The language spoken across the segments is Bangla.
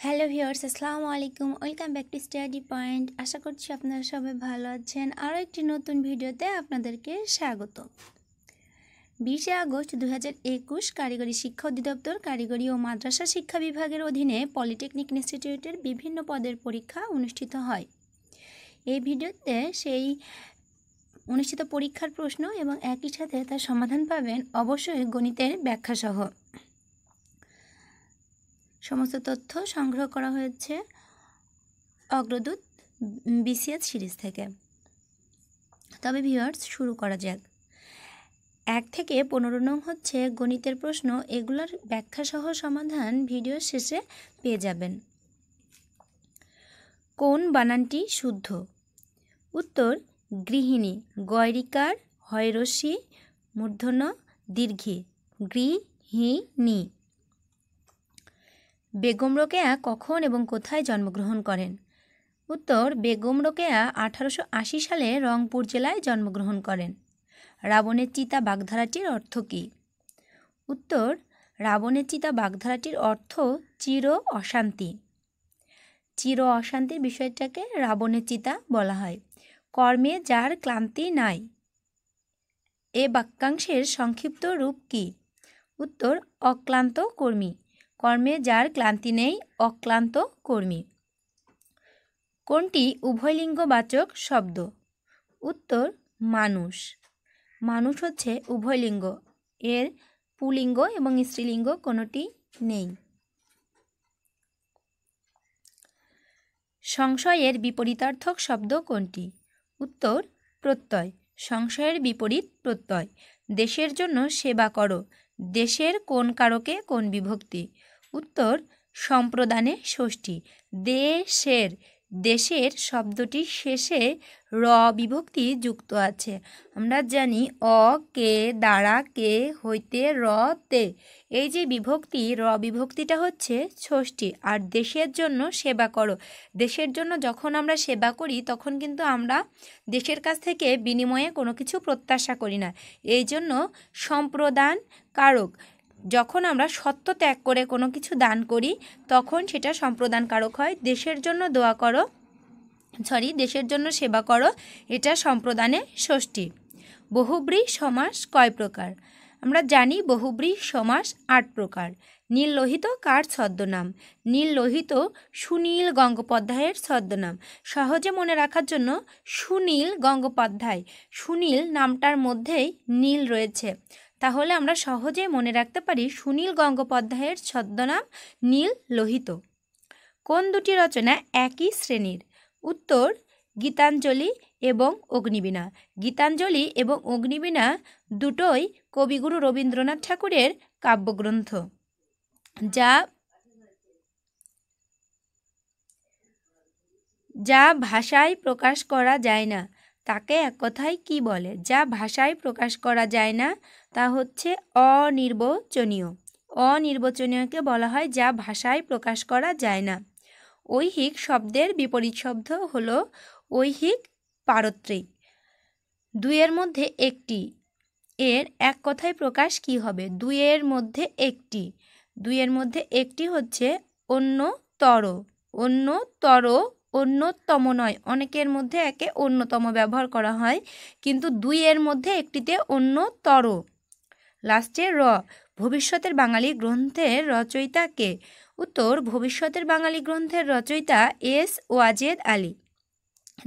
হ্যালো ভিউয়ার্স, আসসালামু আলাইকুম। Welcome back to study point. আশা করছি আপনারা সবাই ভালো আছেন। আরও একটি নতুন ভিডিওতে আপনাদেরকে স্বাগত। 20 আগস্ট 2021 কারিগরি শিক্ষা অধিদপ্তর কারিগরি ও মাদ্রাসা শিক্ষা বিভাগের অধীনে পলিটেকনিক ইনস্টিটিউটের বিভিন্ন পদের পরীক্ষা অনুষ্ঠিত হয়। এই ভিডিওতে সেই অনুষ্ঠিত পরীক্ষার প্রশ্ন এবং একই সাথে তার সমাধান পাবেন অবশ্যই গণিতের ব্যাখ্যাসহ। সমস্ত তথ্য সংগ্রহ করা হয়েছে অগ্রদূত বিসিএস সিরিজ থেকে। তবে ভিউয়ার্স, শুরু করা যাক। 1 থেকে 15 নং হচ্ছে গণিতের প্রশ্ন। এগুলোর ব্যাখ্যাসহ সমাধান ভিডিও শেষে পেয়ে যাবেন। কোন বানানটি শুদ্ধ? উত্তর গৃহিণী, গয়রিকার, হয়রস্যি, মূর্ধন্য দীর্ঘী, গৃহিণী। বেগম রোকেয়া কখন এবং কোথায় জন্মগ্রহণ করেন? উত্তর বেগম রোকেয়া 1880 সালে রংপুর জেলায় জন্মগ্রহণ করেন। রাবণের চিতা বাগধারাটির অর্থ কী? উত্তর রাবণের চিতা বাগধারাটির অর্থ চির অশান্তি। চির অশান্তির বিষয়টাকে রাবণের চিতা বলা হয়। কর্মে যার ক্লান্তি নাই, এ বাক্যাংশের সংক্ষিপ্ত রূপ কী? উত্তর অক্লান্ত কর্মী। কর্মে যার ক্লান্তি নেই, অক্লান্ত কর্মী। কোনটি উভয়লিঙ্গবাচক শব্দ? উত্তর মানুষ। মানুষ হচ্ছে উভয়লিঙ্গ, এর পুলিঙ্গ এবং স্ত্রীলিঙ্গ কোনোটি নেই। সংশয়ের বিপরীতার্থক শব্দ কোনটি? উত্তর প্রত্যয়। সংশয়ের বিপরীত প্রত্যয়। দেশের জন্য সেবা করো, দেশের কোন কারকে কোন বিভক্তি? উত্তর সম্প্রদানে ষষ্ঠী। দেশের, দেশের শব্দটির শেষে র বিভক্তি যুক্ত আছে। আমরা জানি অ, কে, দ্বারা, কে, হইতে, র, তে। এই যে বিভক্তি, র বিভক্তিটা হচ্ছে ষষ্ঠী। আর দেশের জন্য সেবা করো, দেশের জন্য যখন আমরা সেবা করি তখন কিন্তু আমরা দেশের কাছ থেকে বিনিময়ে কোনো কিছু প্রত্যাশা করি না। এই জন্য সম্প্রদান কারক। যখন আমরা সত্য ত্যাগ করে কোনো কিছু দান করি তখন সেটা সম্প্রদান কারক হয়। দেশের জন্য দোয়া করো, দেশের জন্য সেবা করো, এটা সম্প্রদানে ষষ্ঠী। বহুব্রী সমাস কয় প্রকার? আমরা জানি বহুব্রী সমাস 8 প্রকার। নীল লোহিত কার ছদ্মনাম? নীল লোহিত সুনীল গঙ্গোপাধ্যায়ের ছদ্মনাম। সহজে মনে রাখার জন্য সুনীল গঙ্গোপাধ্যায়, সুনীল নামটার মধ্যেই নীল রয়েছে, তাহলে আমরা সহজে মনে রাখতে পারি সুনীল গঙ্গোপাধ্যায়ের ছদ্মনাম নীল লোহিত। কোন দুটি রচনা একই শ্রেণীর? উত্তর গীতাঞ্জলি এবং অগ্নিবীণা। গীতাঞ্জলি এবং অগ্নিবীণা দুটোই কবিগুরু রবীন্দ্রনাথ ঠাকুরের কাব্যগ্রন্থ, যা ভাষায় প্রকাশ করা যায় না তাকে এক কথায় কি বলে? যা ভাষায় প্রকাশ করা যায় না তা হচ্ছে অনির্বচনীয়। অনির্বচনীয়কে বলা হয় যা ভাষায় প্রকাশ করা যায় না। ঐহিক শব্দের বিপরীত শব্দ হলো ঐহিক পারত্রিক। দুইয়ের মধ্যে একটি, এর এক কথায় প্রকাশ কি হবে? দুইয়ের মধ্যে একটি, দুইয়ের মধ্যে একটি হচ্ছে অন্যতর। অন্যতর, অন্যতম নয়। অনেকের মধ্যে একে অন্যতম ব্যবহার করা হয়, কিন্তু দুইয়ের মধ্যে একটিতে অন্যতর। লাস্টে র। ভবিষ্যতের বাঙালি গ্রন্থের রচয়িতা কে? উত্তর ভবিষ্যতের বাঙালি গ্রন্থের রচয়িতা এস ওয়াজেদ আলী।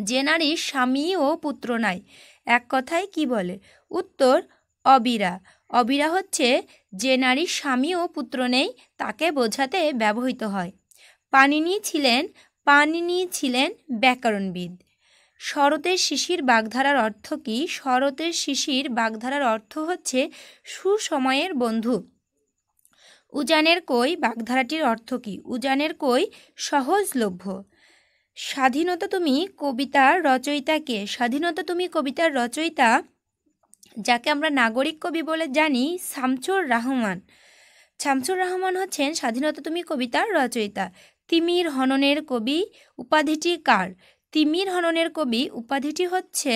যে নারীর স্বামী ও পুত্র নাই এক কথায় কি বলে? উত্তর অবিরা। অবিরা হচ্ছে যে নারীর স্বামী ও পুত্র নেই তাকে বোঝাতে ব্যবহৃত হয়। পাণিনি ছিলেন ব্যাকরণবিদ। শরতের শিশির বাগধারার অর্থ কী? শরতের শিশির বাগধারার অর্থ হচ্ছে সুসময়ের বন্ধু। উজানের কই বাগধারাটির অর্থ কী? উজানের কই সহজলভ্য। স্বাধীনতা তুমি কবিতার রচয়িতা কে? স্বাধীনতা তুমি কবিতার রচয়িতা, যাকে আমরা নাগরিক কবি বলে জানি, শামসুর রাহমান। শামসুর রহমান হচ্ছেন স্বাধীনতা তুমি কবিতার রচয়িতা। তিমির হননের কবি উপাধিটি কার? তিমির হননের কবি উপাধিটি হচ্ছে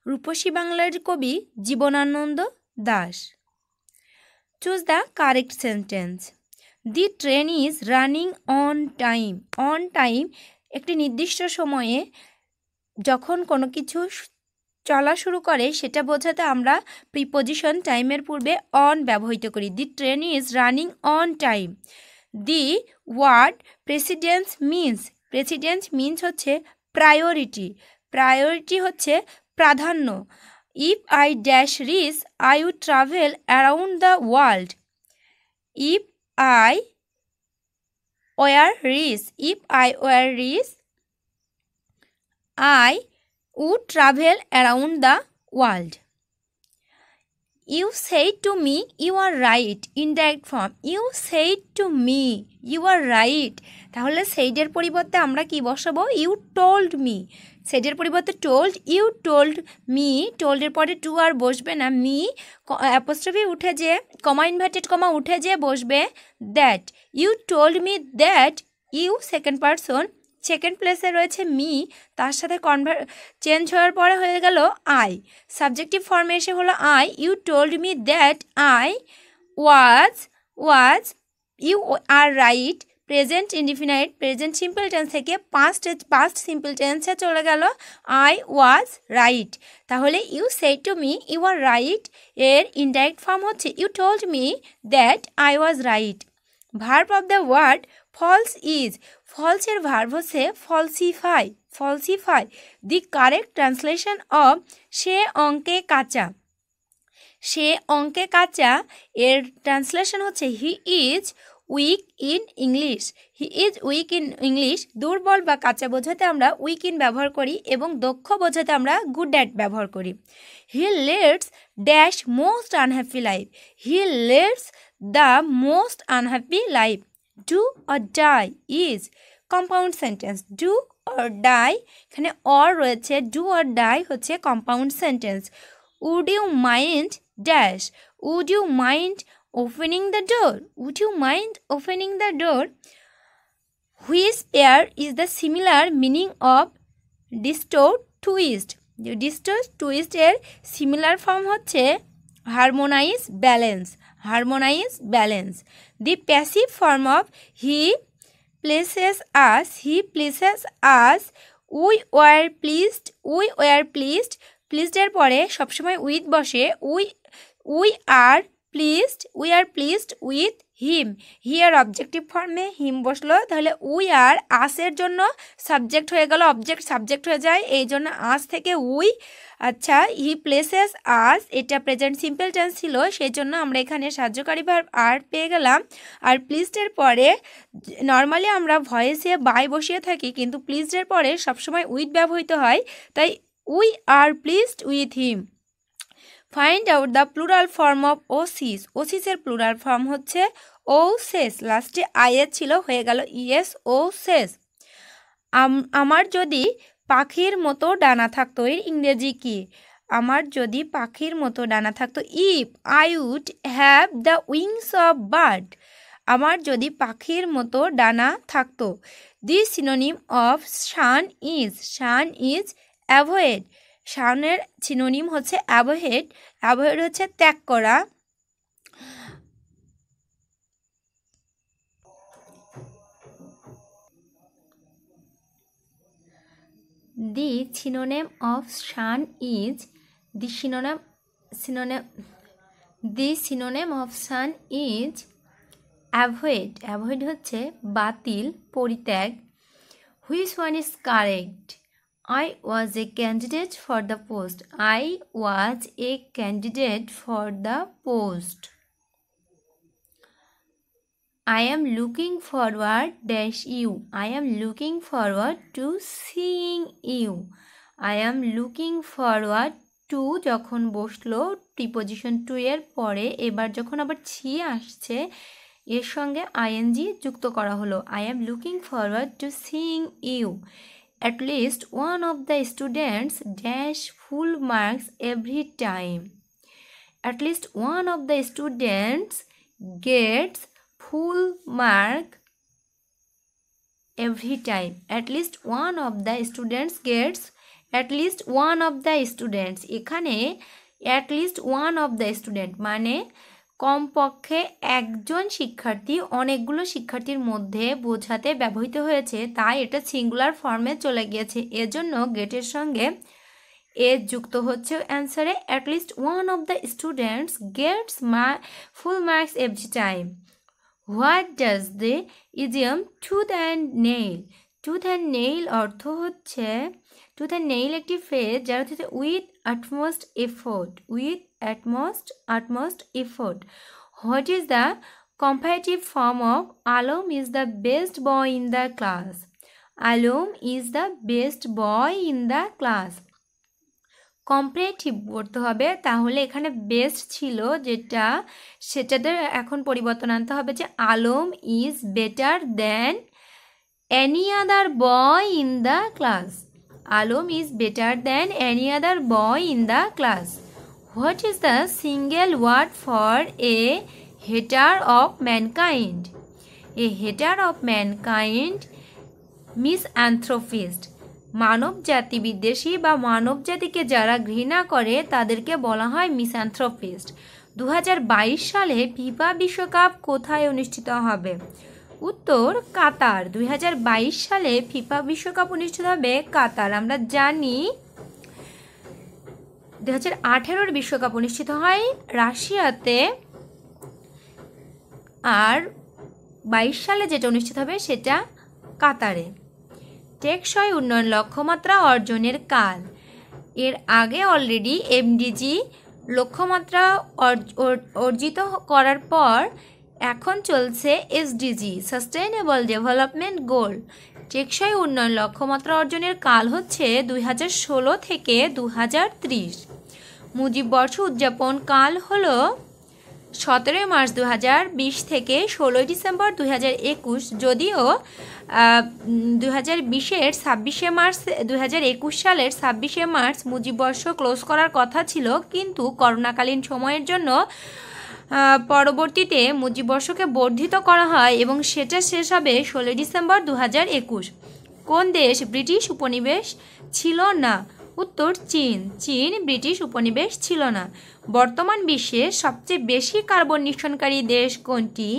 রূপসী বাংলার কবি Jibanananda Das. Choose the correct sentence. The train is running on time. On time একটি নির্দিষ্ট সময়ে যখন কোনো কিছু চলা শুরু করে সেটা বোঝাতে আমরা প্রিপোজিশন টাইমের পূর্বে অন ব্যবহৃত করি। The train is running on time. The word precedence means. Precedence means হচ্ছে প্রায়োরিটি। প্রায়োরিটি হচ্ছে প্রাধান্য। If I dash reach I would travel around the world. If I were reach, if I were reach I would travel around the world. You said to me, you are right. Indirect form. You said to me, you are right. তাহলে said-এর পরিবর্তে আমরা কি বসাবো? You told me. said-এর পরিবর্তে told, you told me. told-এর পরে to আর বসবে না, me apostrophe উঠে যে কমা ইনভার্টেড কমা উঠে যে বসবে that. You told me that. You second person. Second প্লেসে রয়েছে মি, তার সাথে চেঞ্জ হওয়ার পরে হয়ে গেল আই। সাবজেক্টিভ ফর্মে এসে হলো I. You told me that I was you are right. Present indefinite present simple tense থেকে পাস্ট সিম্পল টেন্সে চলে গেল আই ওয়াজ রাইট। তাহলে you said to me you are right এর ইনডাইরেক্ট ফর্ম হচ্ছে you told me that I was right. Verb of the word false is. ফলসের ভার্ব হচ্ছে falsify. Falsify. The correct translation of সে অঙ্কে কাঁচা। সে অঙ্কে কাঁচা এর ট্রান্সলেশন হচ্ছে he is weak in English. He is weak in English. দুর্বল বা কাঁচা বোঝাতে আমরা উইক ইন ব্যবহার করি এবং দক্ষ বোঝাতে আমরা গুড অ্যাট ব্যবহার করি। He leads dash most unhappy life. He leads the most unhappy life. Do or die is compound sentence. Do or die এখানে অর রয়েছে, ডু অর ডাই হচ্ছে compound sentence. Would you mind dash. Would you mind opening the door. Would you mind opening the door. Which pair is the similar meaning of distort twist. Distort twist এর সিমিলার ফর্ম হচ্ছে harmonise balance. Harmonise balance. The passive form of he places us. He places us. We were pleased. We were pleased. প্লিজডের পরে সবসময় উইথ বসে। We are pleased. We are pleased with him. Here objective ফর্মে হিম বসলো, তাহলে উই আর আসের জন্য সাবজেক্ট হয়ে গেল, অবজেক্ট সাবজেক্ট হয়ে যায়, এই জন্য আস থেকে উই। আচ্ছা, হি প্লেসেস আস এটা প্রেজেন্ট সিম্পল টেন্স ছিল, সেই জন্য আমরা এখানে সাহায্যকারী ভার্ব আর পেয়ে গেলাম। আর প্লিজডের পরে নর্মালি আমরা ভয়েসে বাই বসিয়ে থাকি, কিন্তু প্লিজডের পরে সবসময় উইথ ব্যবহৃত হয়, তাই we are pleased with him. Find out the plural form of oasis. ওসিসের প্লুরাল ফর্ম হচ্ছে ও সেস। লাস্টে আইএস ছিল, হয়ে গেল ইএস ও সেস। আমার যদি পাখির মতো ডানা থাকতো এর ইংরেজি কি? আমার যদি পাখির মতো ডানা থাকতো, if I would have the wings of bird. আমার যদি পাখির মতো ডানা থাকতো। The synonym of shun is. Shun is avoid. শানের সিনোনিম হচ্ছে অ্যাভয়েড। অ্যাভয়েড হচ্ছে ত্যাগ করা। The synonym of shun is the synonym of shun is avoid. Avoid হচ্ছে বাতিল, পরিত্যাগ। Which one is correct? I was a candidate for the post. I was a candidate for the post. I am looking forward dash you. I am looking forward to seeing you. I am looking forward to যখন বসলো প্রিপোজিশন টু এর পরে, এবার যখন আবার ছি আসছে এর সঙ্গে আইএনজি যুক্ত করা হলো। I am looking forward to seeing you. At least one of the students dash full marks every time. At least one of the students gets full mark every time. At least one of the students gets. At least one of the students এখানে at least one of the student মানে কমপক্ষে একজন শিক্ষার্থী অনেকগুলো শিক্ষার্থীর মধ্যে বোঝাতে ব্যবহৃত হয়েছে, তাই এটা সিঙ্গুলার ফর্মে চলে গিয়েছে। এজন্য গেটের সঙ্গে এ যুক্ত হচ্ছে অ্যান্সারে। At least one of the students gets full marks every time. What does the idiom tooth and nail? Tooth and nail অর্থ হচ্ছে, টুথ অ্যান্ড নেইল একটি ফ্রেজ যার অর্থ হচ্ছে with utmost effort, with utmost effort. What is the comparative form of Alom is the best boy in the class? Alom is the best boy in the class. Comparative করতে হবে, তাহলে এখানে বেস্ট ছিল যেটা, সেটাতে এখন পরিবর্তন আনতে হবে যে Alam is better than any other boy in the class. Alam is better than any other boy in the class. What is the single word for a hater of mankind? A hater of mankind, misanthropist. মানব জাতি বিদ্বেষী বা মানব জাতিকে যারা ঘৃণা করে তাদেরকে বলা হয় মিসঅ্যানথ্রোপিস্ট। 2022 সালে ফিফা বিশ্বকাপ কোথায় অনুষ্ঠিত হবে? উত্তর কাতার। 2022 সালে ফিফা বিশ্বকাপ অনুষ্ঠিত হবে কাতার। আমরা জানি 2018 বিশ্বকাপ অনুষ্ঠিত হয় রাশিয়াতে, আর 22 সালে যেটা অনুষ্ঠিত হবে সেটা কাতারে। টেকসই উন্নয়ন লক্ষ্যমাত্রা অর্জনের কাল। এর আগে অলরেডি এমডিজি লক্ষ্যমাত্রা অর্জিত করার পর এখন চলছে এসডিজি, সাস্টেইনেবল ডেভেলপমেন্ট গোল। টেকসই উন্নয়ন লক্ষ্যমাত্রা অর্জনের কাল হচ্ছে 2016 থেকে 2030। মুজিব বর্ষ উদযাপন কাল হলো 17 মার্চ 2020 থেকে 16 ডিসেম্বর 2021। যদিও 2020-এর 26শে মার্চ 2021 সালের 26শে মার্চ মুজিব বর্ষ ক্লোজ করার কথা ছিল, কিন্তু করোনাকালীন সময়ের জন্য পরবর্তীতে মুজিব বর্ষকে বর্ধিত করা হয় এবং সেটা শেষ হবে 16 ডিসেম্বর 2021। কোন দেশ ব্রিটিশ উপনিবেশ ছিল না? উত্তর চীন। চীন ব্রিটিশ উপনিবেশ ছিল না। বর্তমান বিশ্বে সবচেয়ে বেশি কার্বন নিঃসরণকারী দেশ কোনটি?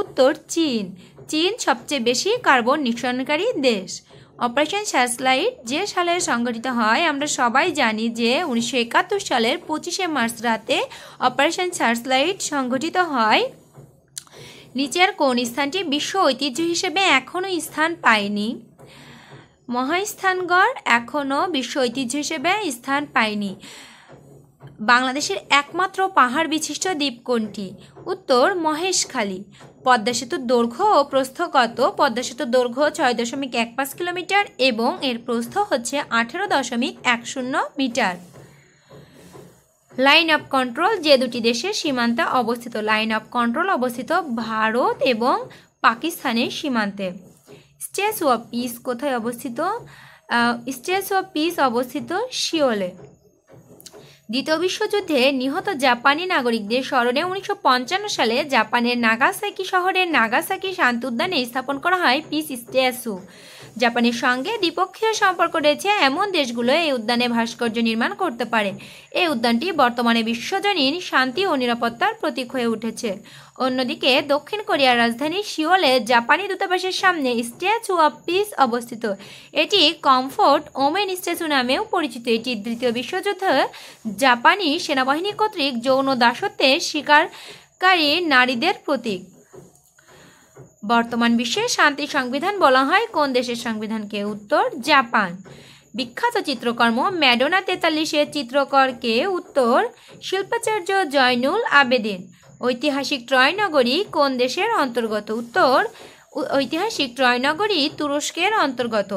উত্তর চীন। চীন সবচেয়ে বেশি কার্বন নিঃসরণকারী দেশ। অপারেশন সার্চলাইট যে সালে সংগঠিত হয় আমরা সবাই জানি যে 1971 সালের 25শে মার্চ রাতে অপারেশন সার্চলাইট সংগঠিত হয়। নিচের কোন স্থানটি বিশ্ব ঐতিহ্য হিসেবে এখনও স্থান পায়নি? মহাস্থানগড় এখনও বিশ্ব ঐতিহ্য হিসেবে স্থান পায়নি। বাংলাদেশের একমাত্র পাহাড় বিশিষ্ট দ্বীপ কোনটি? উত্তর মহেশখালী। পদ্মা সেতুর দৈর্ঘ্য ও প্রস্থ কত? পদ্মা সেতুর দৈর্ঘ্য 6.15 কিলোমিটার এবং এর প্রস্থ হচ্ছে 18.10 মিটার। লাইন অফ কন্ট্রোল যে দুটি দেশের সীমান্তে অবস্থিত। লাইন অফ কন্ট্রোল অবস্থিত ভারত এবং পাকিস্তানের সীমান্তে। স্ট্যাচু অফ পিস কোথায় অবস্থিত? স্ট্যাচু অফ পিস অবস্থিত সিওলে। দ্বিতীয় বিশ্বযুদ্ধে নিহত জাপানি নাগরিকদের স্মরণে 1955 সালে জাপানের নাগাসাকি শহরের নাগাসাকি শান্তি উদ্যানে স্থাপন করা হয় পিস স্ট্যাচু। জাপানের সঙ্গে দ্বিপক্ষীয় সম্পর্ক রয়েছে এমন দেশগুলো এই উদ্যানে ভাস্কর্য নির্মাণ করতে পারে। এই উদ্যানটি বর্তমানে বিশ্বজনীন শান্তি ও নিরাপত্তার প্রতীক হয়ে উঠেছে। অন্যদিকে দক্ষিণ কোরিয়ার রাজধানী সিওলে জাপানি দূতাবাসের সামনে স্ট্যাচু অফ পিস অবস্থিত। এটি কমফোর্ট ওমেন স্ট্যাচু নামেও পরিচিত। এটি দ্বিতীয় বিশ্বযুদ্ধে জাপানি সেনাবাহিনী কর্তৃক যৌন দাসত্বের শিকারকারী নারীদের প্রতীক। বর্তমান বিশ্বে শান্তি সংবিধান বলা হয় কোন দেশের সংবিধানকে? উত্তর জাপান। বিখ্যাত চিত্রকর্ম ম্যাডোনা 43-এর চিত্রকরকে? উত্তর শিল্পাচার্য জয়নুল আবেদিন। ঐতিহাসিক ট্রয় নগরী কোন দেশের অন্তর্গত? উত্তর ঐতিহাসিক ট্রয় নগরী তুরস্কের অন্তর্গত।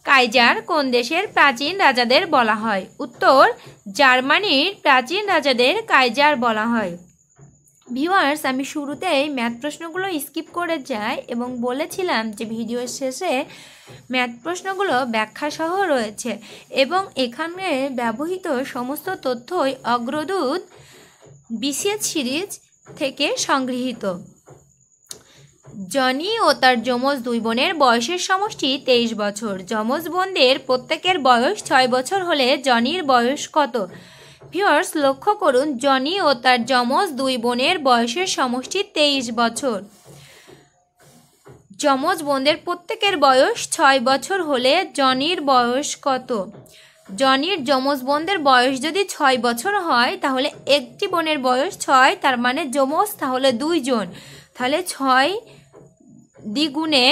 কাইজার কোন দেশের প্রাচীন রাজাদের বলা হয়? উত্তর জার্মানির প্রাচীন রাজাদের কাইজার বলা হয়। ভিউয়ার্স, আমি শুরুতেই ম্যাথ প্রশ্নগুলো স্কিপ করে যাই এবং বলেছিলাম যে ভিডিওর শেষে ম্যাথ প্রশ্নগুলো ব্যাখ্যাসহ রয়েছে এবং এখানে ব্যবহৃত সমস্ত তথ্যই অগ্রদূত বিসিএস সিরিজ থেকে সংগৃহীত। জনি ও তার যমজ দুই বোনের বয়সের সমষ্টি 23 বছর। যমজ বোনদের প্রত্যেকের বয়স 6 বছর হলে জনির বয়স কত? ভিউয়ার্স লক্ষ্য করুন, জনি ও তার যমজ দুই বোনের বয়সের সমষ্টি 23 বছর। যমজ বোনদের প্রত্যেকের বয়স 6 বছর হলে জনির বয়স কত? জনির যমজ বোনদের বয়স যদি 6 বছর হয় তাহলে একটি বোনের বয়স 6, তার মানে যমজ তাহলে 2 জন, তাহলে 6 দ্বিগুণে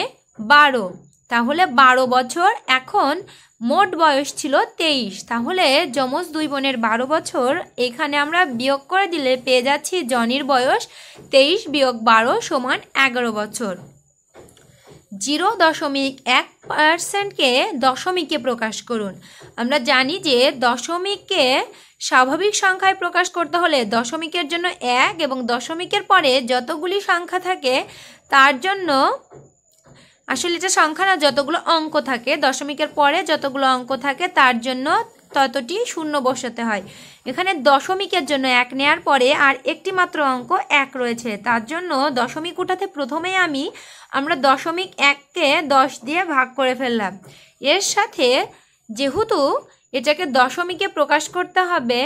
12, তাহলে 12 বছর। এখন মোট বয়স ছিল 23, তাহলে যমজ দুই বোনের 12 বছর। এখানে আমরা বিয়োগ করে দিলে পেয়ে যাচ্ছি জনির বয়স 23 বিয়োগ 12 সমান 11 বছর। 0.1%কে দশমিকে প্রকাশ করুন। আমরা জানি যে দশমিককে স্বাভাবিক সংখ্যায় প্রকাশ করতে হলে দশমিকের জন্য 1 এবং দশমিকের পরে যতগুলি সংখ্যা থাকে তার জন্য, আসলে এটা সংখ্যা না, যতগুলো অঙ্ক থাকে দশমিকের পরে যতগুলো অঙ্ক থাকে তার জন্য ততটি শূন্য বসাতে হয়। এখানে দশমিকের জন্য 1 নেওয়ার পরে আর একটি মাত্র অঙ্ক 1 রয়েছে, তার জন্য দশমিক উঠাতে প্রথমেই আমরা দশমিক 1কে 10 দিয়ে ভাগ করে ফেললাম। এর সাথে যেহেতু এটাকে দশমিকে প্রকাশ করতে হবে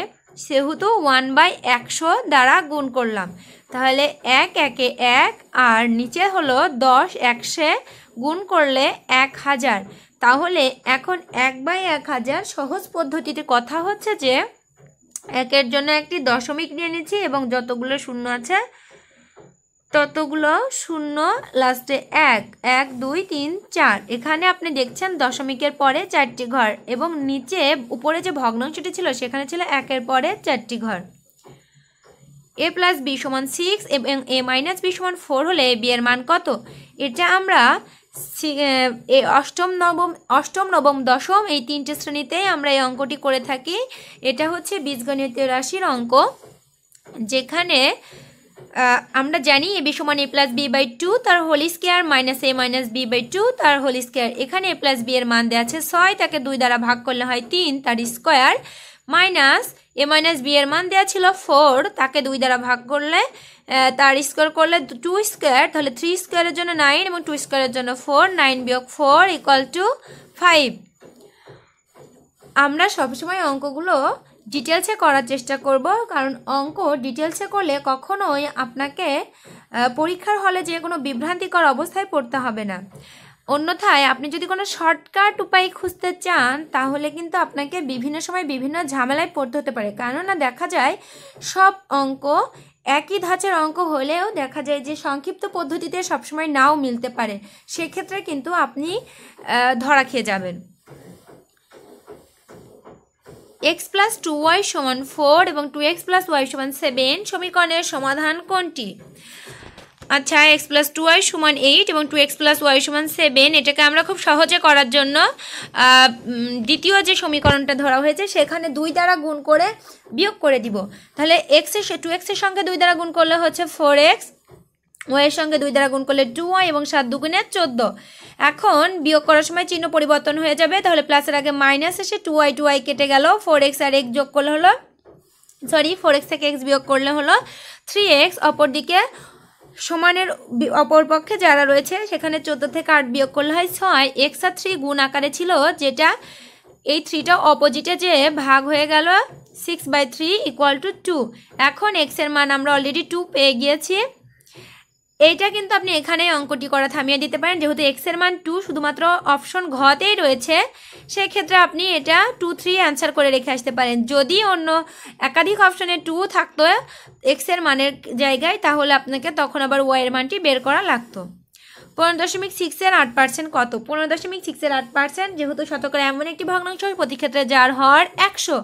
সেহেতু 1/100 দ্বারা গুণ করলাম, তাহলে 1 একে 1 আর নিচে হলো 10 100 গুণ করলে 1000। তাহলে এখন 1/1000 সহজ পদ্ধতিতে কথা হচ্ছে যে 1-এর জন্য একটি দশমিক নিয়ে নিচ্ছি এবং যতগুলো শূন্য আছে ততগুলো শূন্য, লাস্টে 1 1 2 3 4। এখানে আপনি দেখছেন দশমিকের পরে 4টি ঘর এবং নিচে উপরে যে ভগ্নাংশটি ছিল সেখানে ছিল 1-এর পরে 4টি ঘর। a + b = 6 এবং a - b = 4 হলে b এর মান কত? এটা আমরা অষ্টম নবম দশম এই 3টে শ্রেণীতেই আমরা এই অঙ্কটি করে থাকি। এটা হচ্ছে বীজগণিতীয় রাশির অঙ্ক, যেখানে আমরা জানি ab = a + b/2 তার whole square minus a - b/2 তার হোল স্কয়ার। এখানে a + b এর মান দেওয়া আছে 6, তাকে 2 দ্বারা ভাগ করলে হয় 3 তার স্কয়ার, মাইনাস a - b এর মান দেওয়া ছিল 4, তাকে 2 দ্বারা ভাগ করলে তার স্কয়ার করলে 2 স্কয়ার, তাহলে 3 স্কয়ারের জন্য 9 এবং 2 স্কয়ারের জন্য 4, 9 বিয়োগ 4 = 5। আমরা সবসময় অঙ্কগুলো ডিটেলসে করার চেষ্টা করব, কারণ অঙ্ক ডিটেলসে করলে কখনোই আপনাকে পরীক্ষার হলে যে কোনো বিভ্রান্তিকর অবস্থায় পড়তে হবে না। অন্যথায় আপনি যদি কোনো শর্টকাট উপায় খুঁজতে চান তাহলে কিন্তু আপনাকে বিভিন্ন সময় বিভিন্ন ঝামেলায় পড়তে হতে পারে, কেননা দেখা যায় সব অঙ্ক একই ধাঁচের অঙ্ক হলেও দেখা যায় যে সংক্ষিপ্ত পদ্ধতিতে সবসময় নাও মিলতে পারে, সেক্ষেত্রে কিন্তু আপনি ধরা খেয়ে যাবেন। x + 2y = 4 এবং 2x + y = 7 সমীকরণের সমাধান কোনটি? আচ্ছা, x + 2y = 8 এবং 2x + y = 7, এটাকে আমরা খুব সহজে করার জন্য দ্বিতীয় যে সমীকরণটা ধরা হয়েছে সেখানে 2 দ্বারা গুণ করে বিয়োগ করে দিব। তাহলে 2x এর সঙ্গে 2 দ্বারা গুণ করলে হচ্ছে 4x, y এর সঙ্গে 2 দ্বারা গুণ করলে 2y এবং 7 দুগুণে 14। এখন বিয়োগ করার সময় চিহ্ন পরিবর্তন হয়ে যাবে, তাহলে প্লাসের আগে মাইনাস এসে 2y কেটে গেল, 4x আর x যোগ করলে হলো 4x থেকে x বিয়োগ করলে হলো 3x। অপরদিকে সমানের অপর পক্ষে যারা রয়েছে সেখানে 14 থেকে 8 বিয়োগ করলে হয় 6, x আর 3 গুণ আকারে ছিল, যেটা এই 3টা অপোজিটে যে ভাগ হয়ে গেল 6/3 = 2। এখন x এর মান আমরা অলরেডি 2 পেয়ে গিয়েছি। এইটা কিন্তু আপনি এখানে অঙ্কটি করা থামিয়ে দিতে পারেন, যেহেতু x এর মান 2 শুধুমাত্র অপশন ঘতেই রয়েছে, সেক্ষেত্রে আপনি এটা 2 3 অ্যান্সার করে রেখে আসতে পারেন। যদি অন্য একাধিক অপশনে 2 থাকতো x এর মানের জায়গায় তাহলে আপনাকে তখন আবার y এর মানটি বের করা লাগতো। 15.6 এর 8% কত? 15.6 এর 8% যেহেতু শতকরা এমন একটি ভগ্নাংশ প্রতি ক্ষেত্রে যার হর 100,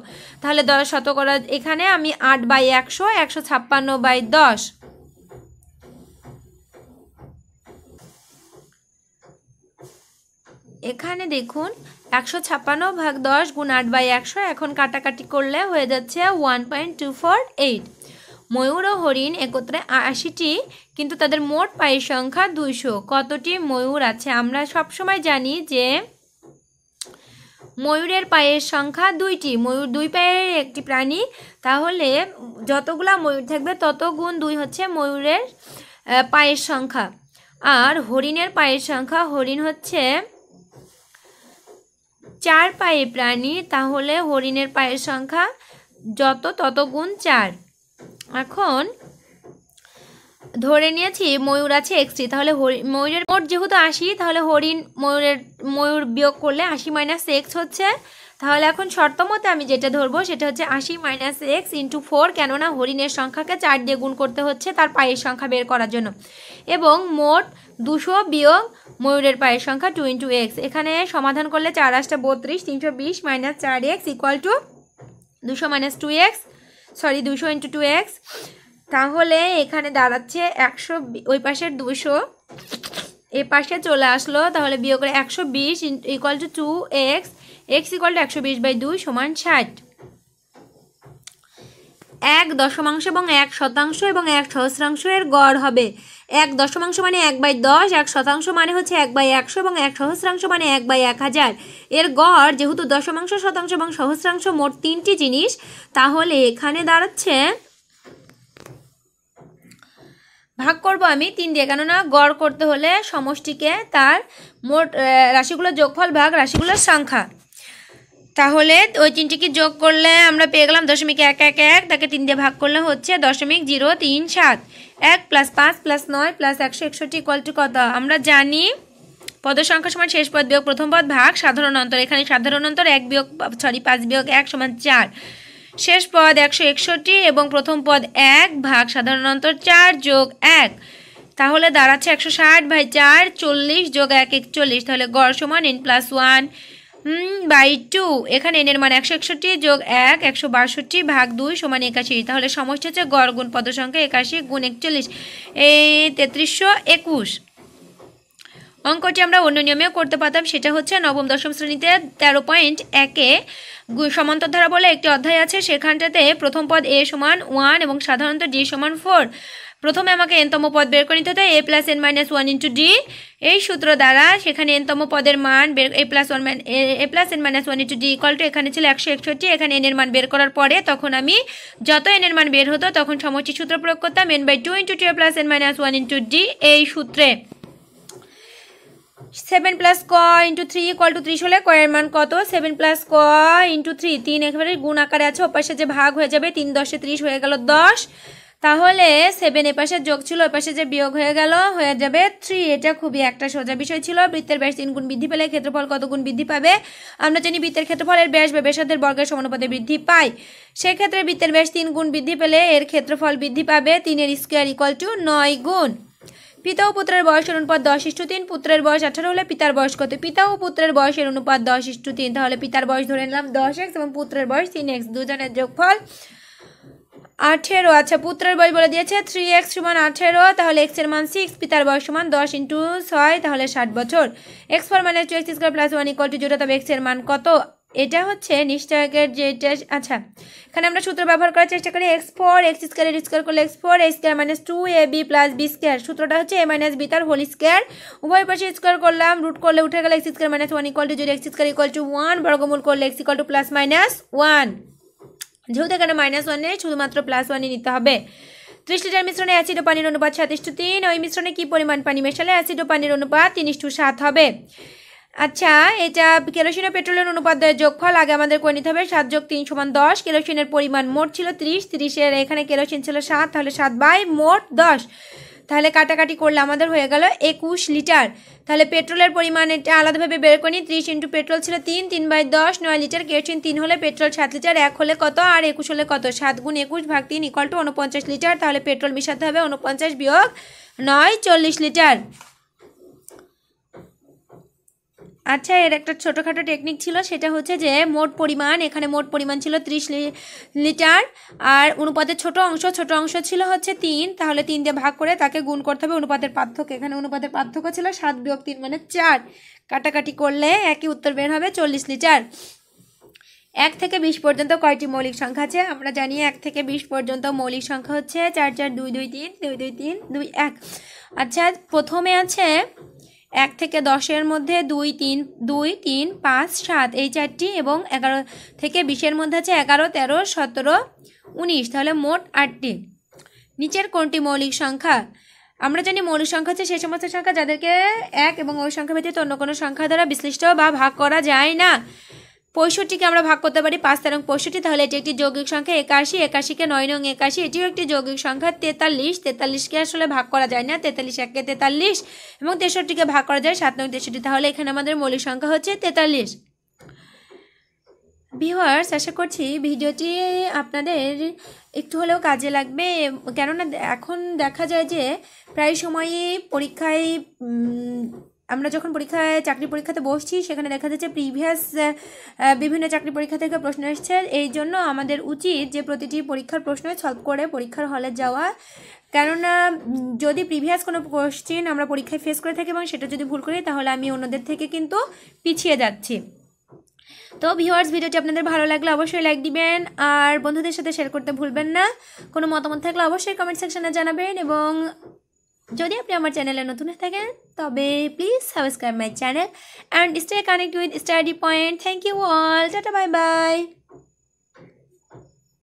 তাহলে 10 শতকরা, এখানে আমি 8/100 156/10। এখানে দেখুন 156/10 গুণ 8/100, এখন কাটাকাটি করলে হয়ে যাচ্ছে 1.248। ময়ূর ও হরিণ একত্রে 80টি, কিন্তু তাদের মোট পায়ের সংখ্যা 200। কতটি ময়ূর আছে? আমরা সবসময় জানি যে ময়ূরের পায়ের সংখ্যা 2টি, ময়ূর 2 পায়ের একটি প্রাণী, তাহলে যতগুলা ময়ূর থাকবে তত গুণ 2 হচ্ছে ময়ূরের পায়ের সংখ্যা। আর হরিণের পায়ের সংখ্যা, হরিণ হচ্ছে 4 পায়ে প্রাণী, তাহলে হরিণের পায়ের সংখ্যা যত তত গুণ 4। এখন ধরে নিয়েছি ময়ূর আছে x3, তাহলে ময়ূরের মোট যেহেতু 80, তাহলে ময়ূর বিয়োগ করলে 80 - x হচ্ছে। তাহলে এখন শর্ত মতে আমি যেটা ধরবো সেটা হচ্ছে 80 - x × 4, কেননা হরিণের সংখ্যাকে 4 দিয়ে গুণ করতে হচ্ছে তার পায়ের সংখ্যা বের করার জন্য, এবং মোট 200 বিয়োগ ময়ূরের পায়ের সংখ্যা 2 × x। এখানে সমাধান করলে 4 × 8 = 32, 320 - 4x = 200 - 2x, 200 × 2x। তাহলে এখানে দাঁড়াচ্ছে 100, ওই পাশের 200 এ পাশে চলে আসলো, তাহলে বিয়োগ করে 120 = 2x, x = 120/2 = 60। 1 দশমাংশ এবং 1 শতাংশ এবং 1 সহস্রাংশ এর গড় হবে। 1 দশমাংশ মানে 1/10, 1 শতাংশ মানে হচ্ছে 1/100 এবং 1 সহস্রাংশ মানে 1/1000। এর গড় যেহেতু দশমাংশ, শতাংশ এবং সহস্রাংশ মোট 3টি জিনিস, তাহলে এখানে দাঁড়াচ্ছে ভাগ করব আমি 3 দিয়ে, কেননা গড় করতে হলে সমষ্টিকে তার মোট রাশিগুলোর যোগফল ভাগ রাশিগুলোর সংখ্যা। তাহলে ওই 3টিকে যোগ করলে আমরা পেয়ে গেলাম 0.111, তাকে 3 দিয়ে ভাগ করলে হচ্ছে 0.037। 1 + 5 + 9 + 161 কত? আমরা জানি পদ সংখ্যা সমান শেষ পদ বিয়োগ প্রথম পদ ভাগ সাধারণ অন্তর। এখানে সাধারণ অন্তর 5 বিয়োগ 1 = 4। শেষ পদ 161 এবং প্রথম পদ 1 ভাগ সাধারণ অন্তর 4 যোগ 1, তাহলে দাঁড়াচ্ছে 160/4, 40 যোগ 1 41। তাহলে গড় সমান n+1/2। এখানে n এর মান 161 যোগ 1 162 ভাগ 2 = 81। তাহলে সমষ্টি হচ্ছে গড় গুণ পদ সংখ্যা 81 গুণ 41, এই 3321। অঙ্কটি আমরা অন্য নিয়মেও করতে পারতাম, সেটা হচ্ছে নবম দশম শ্রেণীতে 13.1-এ সমান্তর ধারা বলে একটি অধ্যায় আছে। সেখানটাতে প্রথম পদ a = 1 এবং সাধারণত d = 4। প্রথমে আমাকে n তম পদ বের করে নিতে হতো a + n - 1 × d। এই সূত্র দ্বারা সেখানে n তম পদের মান a + n - 1 × d = এখানে ছিল 161। এখানে n এর মান বের করার পরে তখন আমি যত n এর মান বের হতো তখন সমষ্টি সূত্র প্রয়োগ করতাম, n/2 × 2a + n - 1 × d। এই সূত্রে 7 + ক × 3 = 30 হলে ক এর মান কত? 7 + ক × 3, 3 একেবারে গুণ আকারে আছে, ওপাশে যে ভাগ হয়ে যাবে, 3 × 10 = 30 হয়ে গেল 10। তাহলে 7 এপাশে যোগ ছিল, ওপাশে যে বিয়োগ হয়ে গেল, হয়ে যাবে 3। এটা খুবই একটা সোজা বিষয় ছিল। বৃত্তের ব্যাস 3 গুণ বৃদ্ধি পেলে ক্ষেত্রফল কত গুণ বৃদ্ধি পাবে? আমরা জানি বৃত্তের ক্ষেত্রফলের ব্যাস বা ব্যাসার্ধের বর্গের সমানুপাতে বৃদ্ধি পায়। সেক্ষেত্রে বৃত্তের ব্যাস 3 গুণ বৃদ্ধি পেলে এর ক্ষেত্রফল বৃদ্ধি পাবে 3 এর স্কয়ার = 9 গুণ। পিতা ও পুত্রের বয়সের অনুপাত 10:3। পুত্রের বয়স 18 হলে পিতার বয়স কত? পিতা ও পুত্রের বয়সের অনুপাত 10:3, তাহলে পিতার বয়স ধরে নিলাম 10x এবং পুত্রের বয়স 3x। দুজনের যোগফল 18। আচ্ছা, পুত্রের বয়স বলে দিয়েছে 3x = 18, তাহলে x এর মান 6, পিতার বয়স সমান 10 × 6, তাহলে 60 বছর। x4 - 2x² + 1 = 0, তবে x এর মান কত? এটা হচ্ছে নিশ্চয়কের যেটা। আচ্ছা, এখানে আমরা সূত্র ব্যবহার করার চেষ্টা করি। x4 x² করলে x4, a² - 2ab + b²। সূত্রটা হচ্ছে a - b তার হোল স্কয়ার। উভয় পাশে স্কয়ার করলাম, রুট করলে উঠে গেল x² - 1 = 0, x² = 1, বর্গমূল করলে x = +-1। যেহেতু এখানে -1 নেই, শুধুমাত্র +1ই নিতে হবে। 30 লিটার মিশ্রণে অ্যাসিড ও পানির অনুপাত 7:3। ওই মিশ্রণে কি পরিমাণ পানি মেশালে অ্যাসিড ও পানির অনুপাত 3:7 হবে? আচ্ছা, এটা কেরোসিন ও পেট্রোলের অনুপাত যোগফল আগে আমাদের করে নিতে হবে। 7 + 3 = 10। কেরোসিনের পরিমাণ মোট ছিল 30, 30-এর এখানে কেরোসিন ছিল 7, তাহলে 7/মোট 10। তাহলে কাটাকাটি করলে আমাদের হয়ে গেল 21 লিটার। তাহলে পেট্রোলের পরিমাণ এটা আলাদাভাবে বের করি। 30 × পেট্রোল ছিল 3, 3/10 9 লিটার। কেরোসিন 3 হলে পেট্রোল 7 লিটার, 1 হলে কত আর 21 হলে কত? 7 × 21 / 3 = 49 লিটার। তাহলে পেট্রোল মিশাতে হবে 49 - 9 40 লিটার। আচ্ছা, এর একটা ছোটোখাটো টেকনিক ছিল, সেটা হচ্ছে যে মোট পরিমাণ, এখানে মোট পরিমাণ ছিল 30 লিটার, আর অনুপাতের ছোট অংশ ছিল হচ্ছে 3, তাহলে 3 দিয়ে ভাগ করে তাকে গুণ করতে হবে অনুপাতের পার্থক্য। এখানে অনুপাতের পার্থক্য ছিল 7 - 3 = 4। কাটাকাটি করলে একই উত্তর বের হবে 40 লিটার। 1 থেকে 20 পর্যন্ত কয়টি মৌলিক সংখ্যা আছে? আমরা জানি 1 থেকে 20 পর্যন্ত মৌলিক সংখ্যা হচ্ছে 4 4 2 2 3 2 2 3 2 1। আচ্ছা, প্রথমে আছে 1 থেকে 10-এর মধ্যে 2 3 5 7 এই 4টি, এবং 11 থেকে 20-এর মধ্যে আছে 11 13 17 19, তাহলে মোট 8টি। নিচের কোনটি মৌলিক সংখ্যা? আমরা জানি মৌলিক সংখ্যা হচ্ছে সেই সমস্ত সংখ্যা যাদেরকে 1 এবং ওই সংখ্যা ব্যতীত অন্য কোনো সংখ্যা দ্বারা বিশ্লিষ্ট বা ভাগ করা যায় না। 65কে আমরা ভাগ করতে পারি 5 এবং 65, তাহলে এটি একটি যৌগিক সংখ্যা। 81, 81কে 9 নং 81, এটিও একটি যৌগিক সংখ্যা। 43, 43কে আসলে ভাগ করা যায় না, 43 1 43, এবং 63কে ভাগ করা যায় 7 নং 63, তাহলে এখানে আমাদের মৌলিক সংখ্যা হচ্ছে 43। ভিউয়ার্স, আশা করছি ভিডিওটি আপনাদের একটু হলেও কাজে লাগবে, কেননা এখন দেখা যায় যে প্রায় সময়ই পরীক্ষায় আমরা যখন চাকরি পরীক্ষাতে বসছি সেখানে দেখা যাচ্ছে প্রিভিয়াস বিভিন্ন চাকরি পরীক্ষা থেকে প্রশ্ন এসেছে। এই জন্য আমাদের উচিত যে প্রতিটি পরীক্ষার প্রশ্ন সলভ করে পরীক্ষার হলে যাওয়া, কেননা যদি প্রিভিয়াস কোনো কোশ্চেন আমরা পরীক্ষায় ফেস করে থাকি এবং সেটা যদি ভুল করি তাহলে আমি অন্যদের থেকে কিন্তু পিছিয়ে যাচ্ছি। তো ভিউয়ার্স, ভিডিওটি আপনাদের ভালো লাগলে অবশ্যই লাইক দিবেন আর বন্ধুদের সাথে শেয়ার করতে ভুলবেন না। কোনো মতামত থাকলে অবশ্যই কমেন্ট সেকশনে জানাবেন, এবং যদি আপনি আমার চ্যানেলে নতুন হয়ে থাকেন তবে please subscribe my channel and stay connect with study point. Thank you all, tata, bye by.